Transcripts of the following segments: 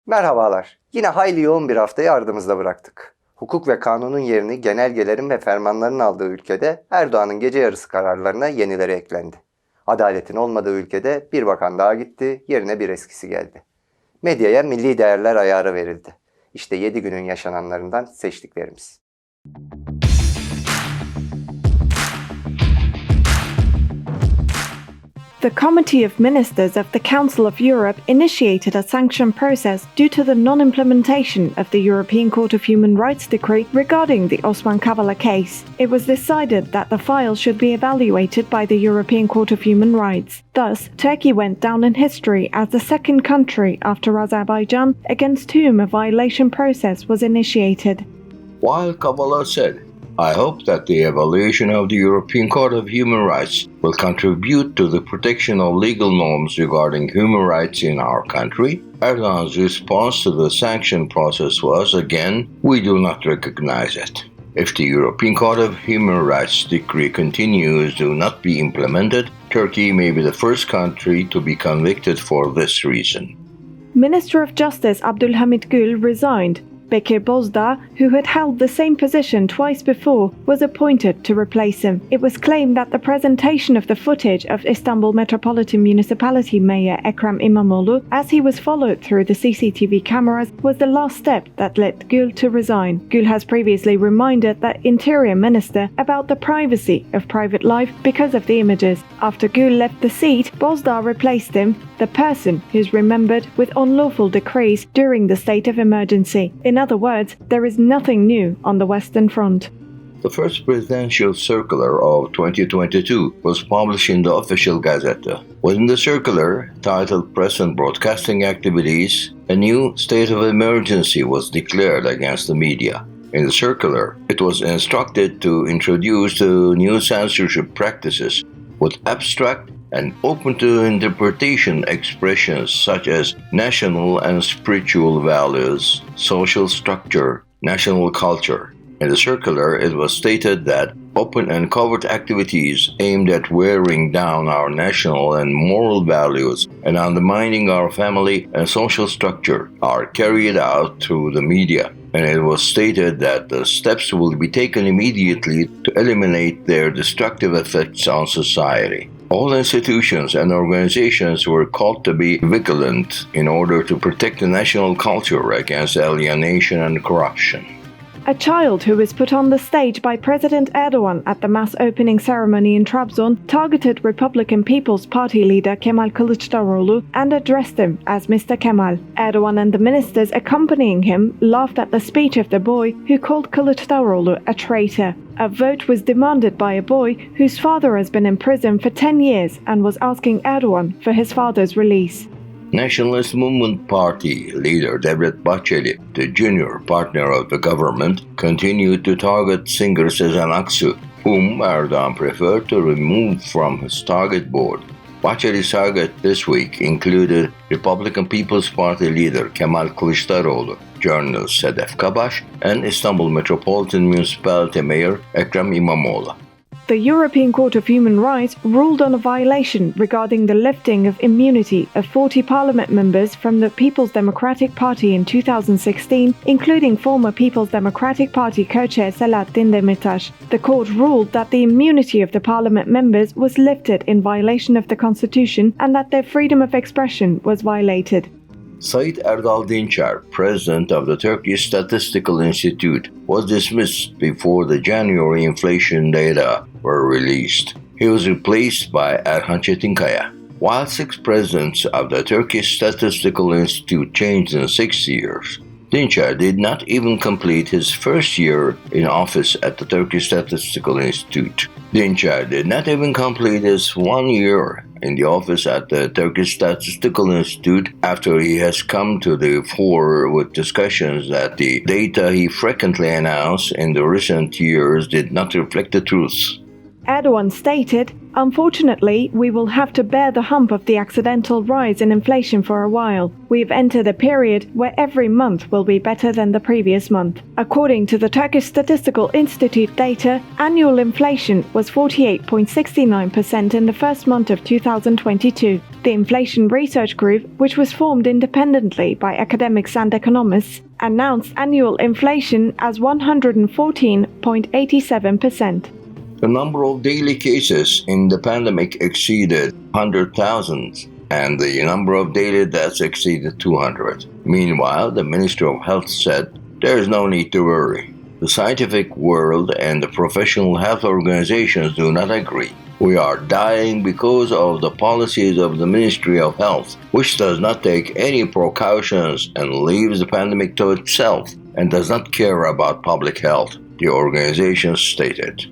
Merhabalar. Yine hayli yoğun bir haftayı ardımızda bıraktık. Hukuk ve kanunun yerini genelgelerin ve fermanların aldığı ülkede Erdoğan'ın gece yarısı kararlarına yenileri eklendi. Adaletin olmadığı ülkede bir bakan daha gitti, yerine bir eskisi geldi. Medyaya milli değerler ayarı verildi. İşte 7 günün yaşananlarından seçtiklerimiz. The Committee of Ministers of the Council of Europe initiated a sanction process due to the non-implementation of the European Court of Human Rights decree regarding the Osman Kavala case. It was decided that the file should be evaluated by the European Court of Human Rights. Thus, Turkey went down in history as the second country after Azerbaijan against whom a violation process was initiated. While Kavala said, "I hope that the evaluation of the European Court of Human Rights will contribute to the protection of legal norms regarding human rights in our country," Erdogan's response to the sanction process was, again, "We do not recognize it." If the European Court of Human Rights decree continues to not be implemented, Turkey may be the first country to be convicted for this reason. Minister of Justice Abdulhamid Gül resigned. Bekir Bozdağ, who had held the same position twice before, was appointed to replace him. It was claimed that the presentation of the footage of Istanbul Metropolitan Municipality Mayor Ekrem İmamoğlu, as he was followed through the CCTV cameras, was the last step that led Gül to resign. Gül has previously reminded the Interior Minister about the privacy of private life because of the images. After Gül left the seat, Bozdağ replaced him, the person who's remembered with unlawful decrees during the state of emergency. In other words, there is nothing new on the Western Front. The first presidential circular of 2022 was published in the official Gazette. Within the circular, titled Press and Broadcasting Activities, a new state of emergency was declared against the media. In the circular, it was instructed to introduce the new censorship practices with abstract and open to interpretation expressions such as national and spiritual values, social structure, national culture. In the circular, it was stated that open and covert activities aimed at wearing down our national and moral values and undermining our family and social structure are carried out through the media. And it was stated that the steps will be taken immediately to eliminate their destructive effects on society. All institutions and organizations were called to be vigilant in order to protect the national culture against alienation and corruption. A child who was put on the stage by President Erdogan at the mass opening ceremony in Trabzon targeted Republican People's Party leader Kemal Kılıçdaroğlu and addressed him as Mr. Kemal. Erdogan and the ministers accompanying him laughed at the speech of the boy, who called Kılıçdaroğlu a traitor. A vote was demanded by a boy whose father has been in prison for 10 years and was asking Erdogan for his father's release. Nationalist Movement Party leader Devlet Bahçeli, the junior partner of the government, continued to target singer Sezen Aksu, whom Erdogan preferred to remove from his target board. Bahçeli's target this week included Republican People's Party leader Kemal Kılıçdaroğlu, journalist Sedef Kabaş, and Istanbul Metropolitan Municipality Mayor Ekrem İmamoğlu. The European Court of Human Rights ruled on a violation regarding the lifting of immunity of 40 parliament members from the People's Democratic Party in 2016, including former People's Democratic Party co-chair Selahattin Demirtas. The court ruled that the immunity of the parliament members was lifted in violation of the constitution and that their freedom of expression was violated. Said Erdal Dinçer, president of the Turkish Statistical Institute, was dismissed before the January inflation data were released. He was replaced by Erhan Çetinkaya. While 6 presidents of the Turkish Statistical Institute changed in 6 years, Dinçer did not even complete his first year in office at the Turkish Statistical Institute. Dinçer did not even complete his 1 year in the office at the Turkish Statistical Institute after he has come to the fore with discussions that the data he frequently announced in the recent years did not reflect the truth. Erdogan stated, Unfortunately, we will have to bear the hump of the accidental rise in inflation for a while. We've entered a period where every month will be better than the previous month. According to the Turkish Statistical Institute data, annual inflation was 48.69% in the first month of 2022. The Inflation Research Group, which was formed independently by academics and economists, announced annual inflation as 114.87%. The number of daily cases in the pandemic exceeded 100,000 and the number of daily deaths exceeded 200. Meanwhile, the Ministry of Health said there is no need to worry. The scientific world and the professional health organizations do not agree. We are dying because of the policies of the Ministry of Health, which does not take any precautions and leaves the pandemic to itself and does not care about public health, the organization stated.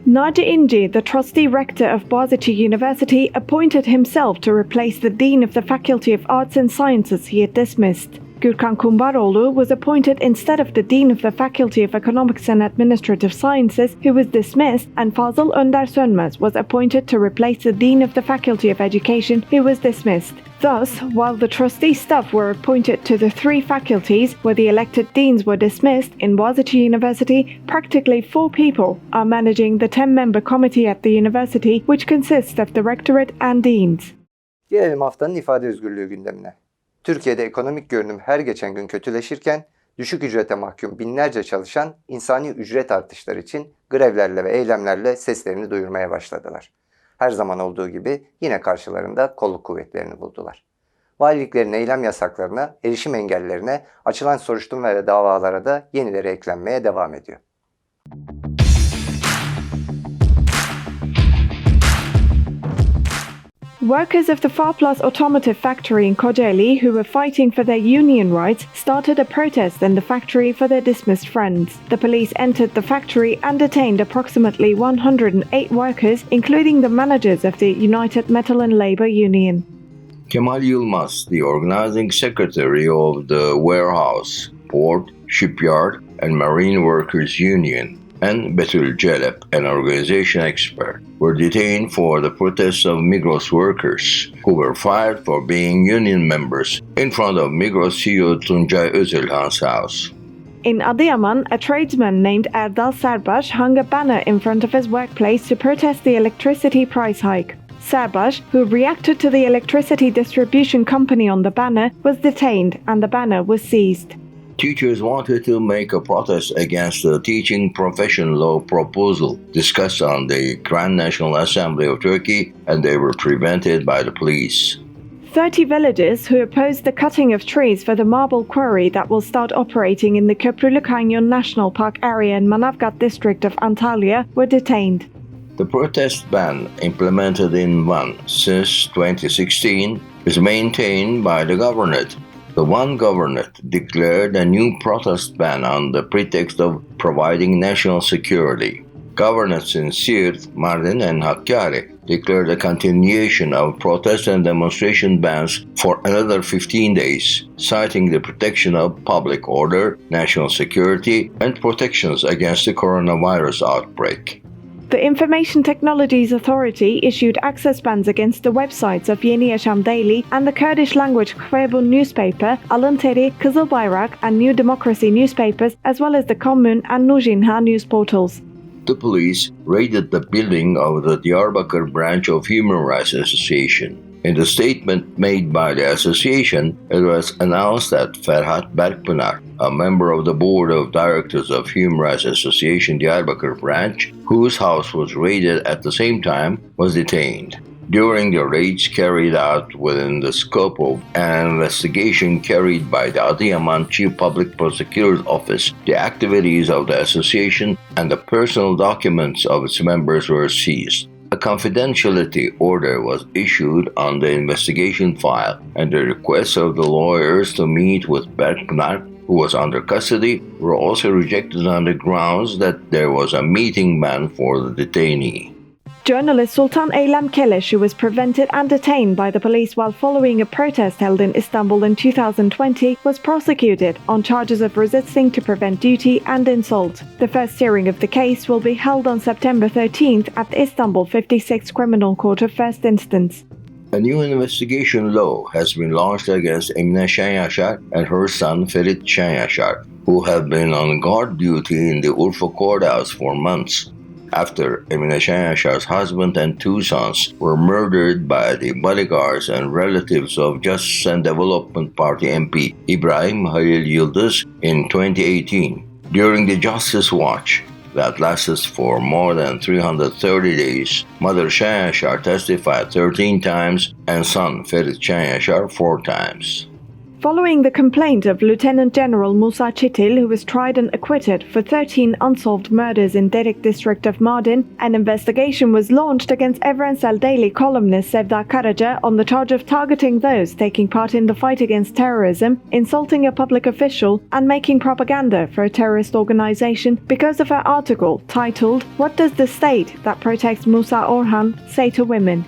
Naci İnci, the trustee rector of Boğaziçi University, appointed himself to replace the dean of the Faculty of Arts and Sciences he had dismissed. Gürkan Kumbaroğlu was appointed instead of the dean of the Faculty of Economics and Administrative Sciences, who was dismissed, and Fazıl Önder Sönmez was appointed to replace the dean of the Faculty of Education, who was dismissed. Thus, while the trustee staff were appointed to the three faculties where the elected deans were dismissed, in Boğaziçi University, practically 4 people are managing the 10-member committee at the university, which consists of the rectorate and deans. Gelelim haftanın ifade özgürlüğü gündemine. Türkiye'de ekonomik görünüm her geçen gün kötüleşirken, düşük ücrete mahkum binlerce çalışan insani ücret artışları için grevlerle ve eylemlerle seslerini duyurmaya başladılar. Her zaman olduğu gibi yine karşılarında kolluk kuvvetlerini buldular. Valiliklerin eylem yasaklarına, erişim engellerine, açılan soruşturma ve davalara da yenileri eklenmeye devam ediyor. Workers of the Farplus automotive factory in Kocaeli, who were fighting for their union rights, started a protest in the factory for their dismissed friends. The police entered the factory and detained approximately 108 workers, including the managers of the United Metal and Labor Union. Kemal Yılmaz, the organizing secretary of the Warehouse, Port, Shipyard, and Marine Workers Union, and Betül Celep, an organization expert, were detained for the protests of Migros workers, who were fired for being union members in front of Migros CEO Tuncay Özilhan's house. In Adıyaman, a tradesman named Erdal Serbaş hung a banner in front of his workplace to protest the electricity price hike. Serbaş, who reacted to the electricity distribution company on the banner, was detained and the banner was seized. Teachers wanted to make a protest against the teaching profession law proposal discussed on the Grand National Assembly of Turkey, and they were prevented by the police. 30 villagers who opposed the cutting of trees for the marble quarry that will start operating in the Köprülü Canyon National Park area in Manavgat district of Antalya were detained. The protest ban, implemented in Van since 2016, is maintained by the government. The Van government declared a new protest ban on the pretext of providing national security. Governors in Siirt, Mardin, and Hakkari declared a continuation of protest and demonstration bans for another 15 days, citing the protection of public order, national security, and protections against the coronavirus outbreak. The Information Technologies Authority issued access bans against the websites of Yeni Yaşam Daily and the Kurdish-language Khwebun newspaper, Alın Teri, Kızıl Bayrak, and New Democracy newspapers, as well as the Kommun and Nujinha news portals. The police raided the building of the Diyarbakır branch of Human Rights Association. In the statement made by the association, it was announced that Ferhat Berkpınar, a member of the board of directors of Human Rights Association Diyarbakır branch, whose house was raided at the same time, was detained. During the raids carried out within the scope of an investigation carried by the Adıyaman Chief Public Prosecutor's Office, the activities of the association and the personal documents of its members were seized. A confidentiality order was issued on the investigation file, and the requests of the lawyers to meet with Berkpınar, who was under custody, were also rejected on the grounds that there was a meeting ban for the detainee. Journalist Sultan Eylem Keleş, who was prevented and detained by the police while following a protest held in Istanbul in 2020, was prosecuted on charges of resisting to prevent duty and insult. The first hearing of the case will be held on September 13th at the Istanbul 56th Criminal Court of First Instance. A new investigation law has been launched against Emine Şenyashar and her son Ferit Şenyashar, who have been on guard duty in the Urfa courthouse for months, after Emine Şenyashar's husband and two sons were murdered by the bodyguards and relatives of Justice and Development Party MP İbrahim Halil Yıldız in 2018. During the Justice Watch that lasted for more than 330 days, Mother Şenyashar testified 13 times and son Ferit Şenyashar 4 times. Following the complaint of Lieutenant General Musa Çetil, who was tried and acquitted for 13 unsolved murders in Derik district of Mardin, an investigation was launched against Evrensel Daily columnist Sevda Karaca on the charge of targeting those taking part in the fight against terrorism, insulting a public official, and making propaganda for a terrorist organization because of her article titled "What Does the State That Protects Musa Orhan Say to Women?"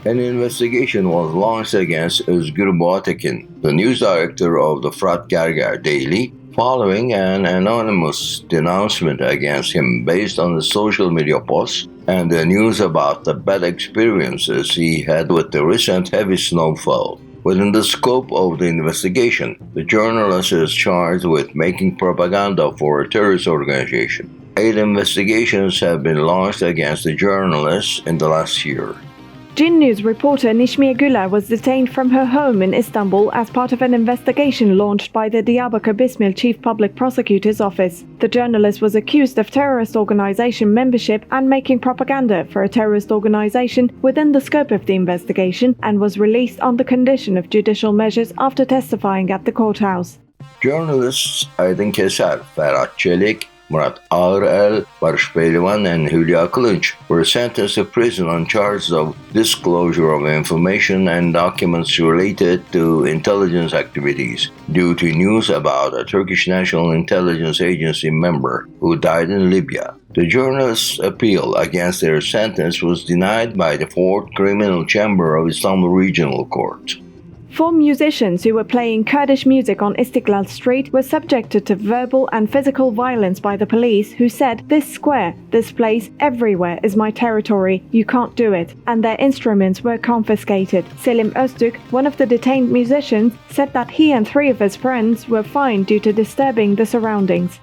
An investigation was launched against Özgür Boğatekin, the news director of the Fırat Gerger Daily, following an anonymous denouncement against him based on the social media posts and the news about the bad experiences he had with the recent heavy snowfall. Within the scope of the investigation, the journalist is charged with making propaganda for a terrorist organization. 8 investigations have been launched against the journalist in the last year. Cin News reporter Nişmiye Güler was detained from her home in Istanbul as part of an investigation launched by the Diyarbakır Bismil Chief Public Prosecutor's Office. The journalist was accused of terrorist organization membership and making propaganda for a terrorist organization within the scope of the investigation and was released on the condition of judicial measures after testifying at the courthouse. Journalists Aydın Keser, Ferhat Çelik, Murat Ağırel, Barış Pehlivan, and Hülya Kılınç were sentenced to prison on charges of disclosure of information and documents related to intelligence activities due to news about a Turkish National Intelligence Agency member who died in Libya. The journalists' appeal against their sentence was denied by the 4th Criminal Chamber of Istanbul Regional Court. 4 musicians who were playing Kurdish music on Istiklal Street were subjected to verbal and physical violence by the police, who said, "This square, this place, everywhere is my territory, you can't do it," and their instruments were confiscated. Selim Öztürk, one of the detained musicians, said that he and 3 of his friends were fined due to disturbing the surroundings.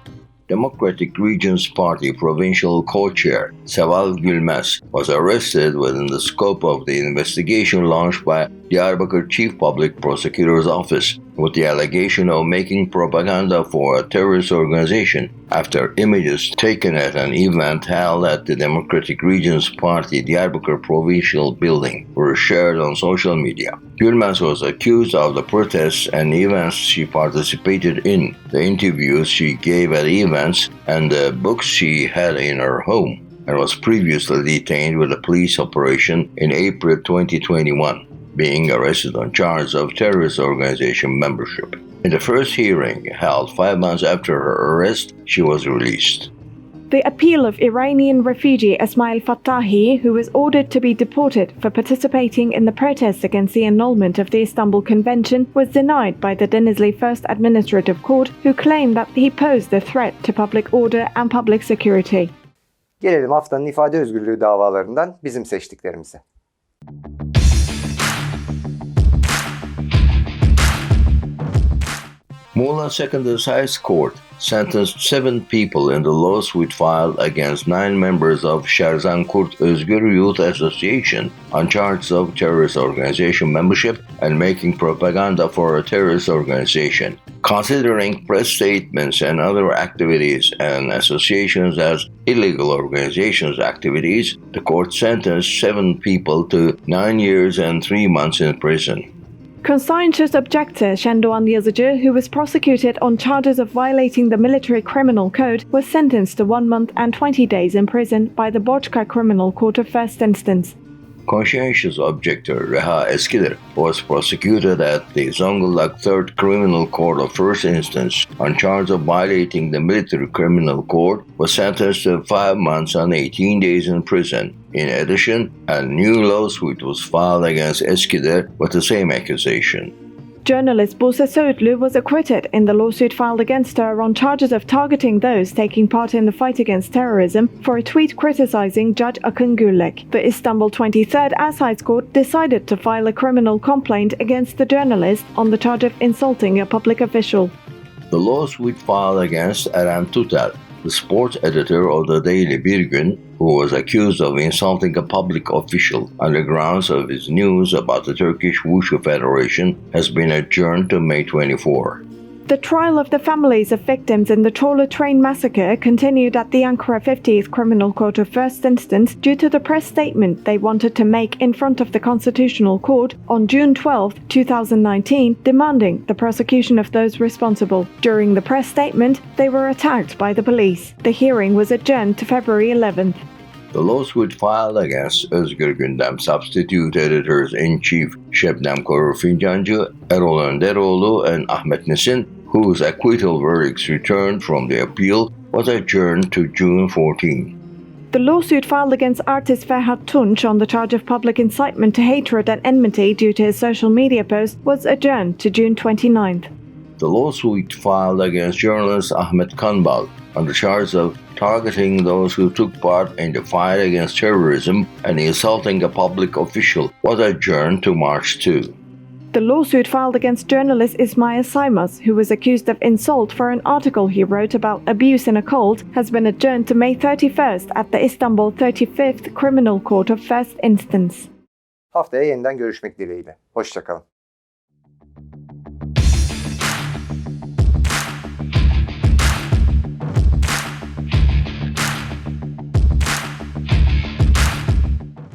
Democratic Regions Party provincial co-chair Seval Gülmez was arrested within the scope of the investigation launched by Diyarbakır Chief Public Prosecutor's Office with the allegation of making propaganda for a terrorist organization after images taken at an event held at the Democratic Regions Party Diyarbakır Provincial Building were shared on social media. Gülmez was accused of the protests and events she participated in, the interviews she gave at events, and the books she had in her home, and was previously detained with a police operation in April 2021, being arrested on charges of terrorist organization membership. In the first hearing, held 5 months after her arrest, she was released. The appeal of Iranian refugee Esmail Fattahi, who was ordered to be deported for participating in the protests against the annulment of the Istanbul Convention, was denied by the Denizli First Administrative Court, who claimed that he posed a threat to public order and public security. Gelelim haftanın ifade özgürlüğü davalarından bizim seçtiklerimize. Muğla Second Assize Court sentenced 7 people in the lawsuit filed against 9 members of Sherzan Kurt Özgür Youth Association on charges of terrorist organization membership and making propaganda for a terrorist organization. Considering press statements and other activities and associations as illegal organizations' activities, the court sentenced 7 people to 9 years and 3 months in prison. Conscientious objector Şendoğan Yazıcı, who was prosecuted on charges of violating the military criminal code, was sentenced to 1 month and 20 days in prison by the Borçka Criminal Court of First Instance. Conscientious objector Reha Eskiler was prosecuted at the Zonguldak Third Criminal Court of First Instance on charge of violating the Military Criminal Code, was sentenced to 5 months and 18 days in prison. In addition, a new lawsuit was filed against Eskiler with the same accusation. Journalist Buse Söğütlü was acquitted in the lawsuit filed against her on charges of targeting those taking part in the fight against terrorism for a tweet criticizing Judge Akın Gürlek. The Istanbul 23rd Assize Court decided to file a criminal complaint against the journalist on the charge of insulting a public official. The lawsuit filed against Eren Tutel, the sports editor of the daily Bir Gün, who was accused of insulting a public official on the grounds of his news about the Turkish Wushu Federation, has been adjourned to May 24. The trial of the families of victims in the Çorlu train massacre continued at the Ankara 50th Criminal Court of First Instance due to the press statement they wanted to make in front of the Constitutional Court on June 12, 2019, demanding the prosecution of those responsible. During the press statement, they were attacked by the police. The hearing was adjourned to February 11th. The lawsuit filed against Özgür Gündem substitute editors-in-chief Şebnem Korur Fincancı, Erol Önderoğlu, and Ahmet Nesin, whose acquittal verdicts returned from the appeal, was adjourned to June 14. The lawsuit filed against artist Ferhat Tunç on the charge of public incitement to hatred and enmity due to his social media post was adjourned to June 29th. The lawsuit filed against journalist Ahmet Kanbal on the charge of targeting those who took part in the fight against terrorism and insulting a public official was adjourned to March 2. The lawsuit filed against journalist Ismail Saymaz, who was accused of insult for an article he wrote about abuse in a cult, has been adjourned to May 31st at the Istanbul 35th Criminal Court of First Instance. Haftaya yeniden görüşmek dileğiyle. Hoşça kalın.